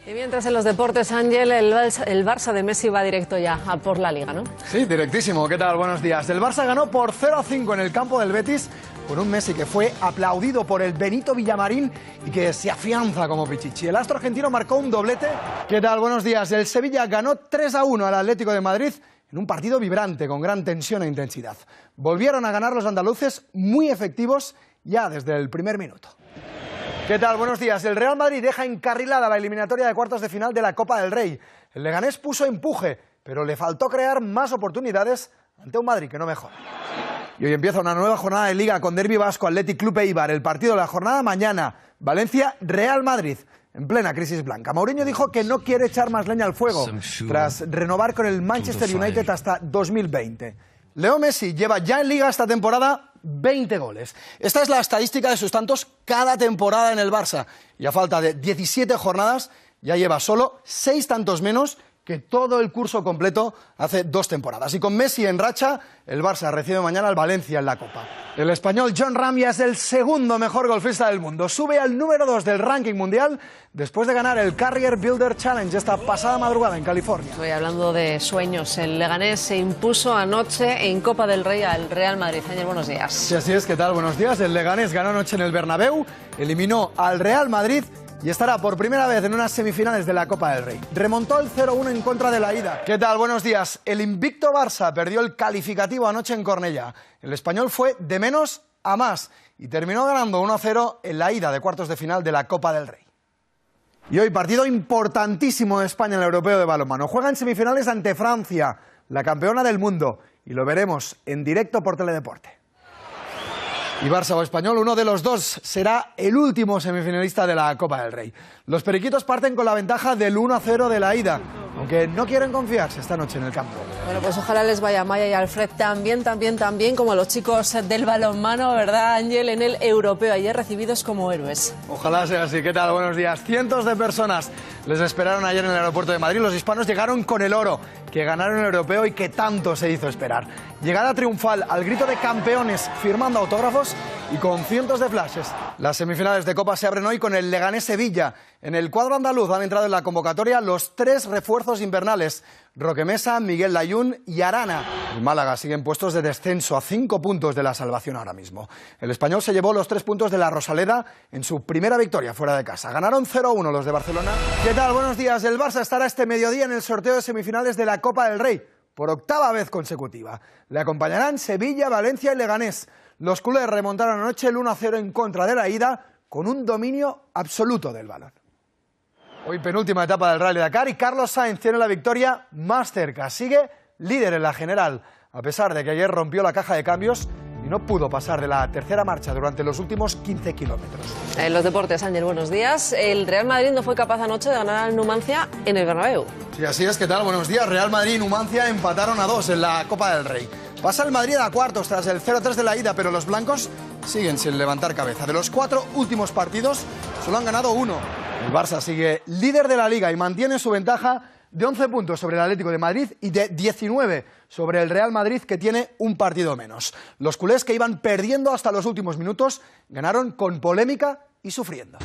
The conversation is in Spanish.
Y mientras en los deportes, Ángel, el Barça de Messi va directo ya a por la Liga, ¿no? Sí, directísimo. ¿Qué tal? Buenos días. El Barça ganó por 0-5 en el campo del Betis con un Messi que fue aplaudido por el Benito Villamarín y que se afianza como Pichichi. El astro argentino marcó un doblete. ¿Qué tal? Buenos días. El Sevilla ganó 3-1 al Atlético de Madrid en un partido vibrante, con gran tensión e intensidad. Volvieron a ganar los andaluces muy efectivos ya desde el primer minuto. ¿Qué tal? Buenos días. El Real Madrid deja encarrilada la eliminatoria de cuartos de final de la Copa del Rey. El Leganés puso empuje, pero le faltó crear más oportunidades ante un Madrid que no mejora. Y hoy empieza una nueva jornada de Liga con Derbi Vasco, Athletic Club Eibar. El partido de la jornada mañana, Valencia-Real Madrid, en plena crisis blanca. Mourinho dijo que no quiere echar más leña al fuego tras renovar con el Manchester United hasta 2020. Leo Messi lleva ya en Liga esta temporada 20 goles. Esta es la estadística de sus tantos cada temporada en el Barça. Y a falta de 17 jornadas ya lleva solo 6 tantos menos que todo el curso completo hace 2 temporadas. Y con Messi en racha, el Barça recibe mañana al Valencia en la Copa. El español Jon Rami es el segundo mejor golfista del mundo. Sube al número 2 del ranking mundial después de ganar el Carrier Builder Challenge esta pasada madrugada en California. Estoy hablando de sueños. El Leganés se impuso anoche en Copa del Rey al Real Madrid. Ángel, buenos días. Sí, así es. ¿Qué tal? Buenos días. El Leganés ganó anoche en el Bernabéu, eliminó al Real Madrid y estará por primera vez en unas semifinales de la Copa del Rey. Remontó el 0-1 en contra de la ida. ¿Qué tal? Buenos días. El invicto Barça perdió el calificativo anoche en Cornellà. El español fue de menos a más y terminó ganando 1-0 en la ida de cuartos de final de la Copa del Rey. Y hoy partido importantísimo de España en el Europeo de Balonmano. Juega en semifinales ante Francia, la campeona del mundo, y lo veremos en directo por Teledeporte. Y Barça o Español, uno de los dos será el último semifinalista de la Copa del Rey. Los periquitos parten con la ventaja del 1-0 de la ida, aunque no quieren confiarse esta noche en el campo. Bueno, pues ojalá les vaya Maya y Alfred también como los chicos del balonmano, ¿verdad, Ángel? En el europeo, ayer recibidos como héroes. Ojalá sea así. ¿Qué tal? Buenos días. Cientos de personas les esperaron ayer en el aeropuerto de Madrid. Los hispanos llegaron con el oro, que ganaron el europeo y que tanto se hizo esperar. Llegada triunfal al grito de campeones, firmando autógrafos y con cientos de flashes. Las semifinales de Copa se abren hoy con el Leganés-Sevilla. En el cuadro andaluz han entrado en la convocatoria los 3 refuerzos invernales: Roque Mesa, Miguel Layún y Arana. El Málaga sigue en puestos de descenso a 5 puntos de la salvación ahora mismo. El español se llevó los 3 puntos de la Rosaleda en su primera victoria fuera de casa. Ganaron 0-1 los de Barcelona. ¿Qué tal? Buenos días. El Barça estará este mediodía en el sorteo de semifinales de la Copa del Rey, por 8ª vez consecutiva. Le acompañarán Sevilla, Valencia y Leganés. Los culés remontaron anoche el 1-0 en contra de la ida con un dominio absoluto del balón. Hoy penúltima etapa del Rally Dakar y Carlos Sainz tiene la victoria más cerca. Sigue líder en la general, a pesar de que ayer rompió la caja de cambios y no pudo pasar de la tercera marcha durante los últimos 15 kilómetros. En los deportes, Ángel, buenos días. El Real Madrid no fue capaz anoche de ganar al Numancia en el Bernabéu. Sí, así es. ¿Qué tal? Buenos días. Real Madrid y Numancia empataron a 2 en la Copa del Rey. Pasa el Madrid a cuartos tras el 0-3 de la ida, pero los blancos siguen sin levantar cabeza. De los 4 últimos partidos, solo han ganado 1. El Barça sigue líder de la Liga y mantiene su ventaja de 11 puntos sobre el Atlético de Madrid y de 19 sobre el Real Madrid, que tiene un partido menos. Los culés, que iban perdiendo hasta los últimos minutos, ganaron con polémica y sufriendo.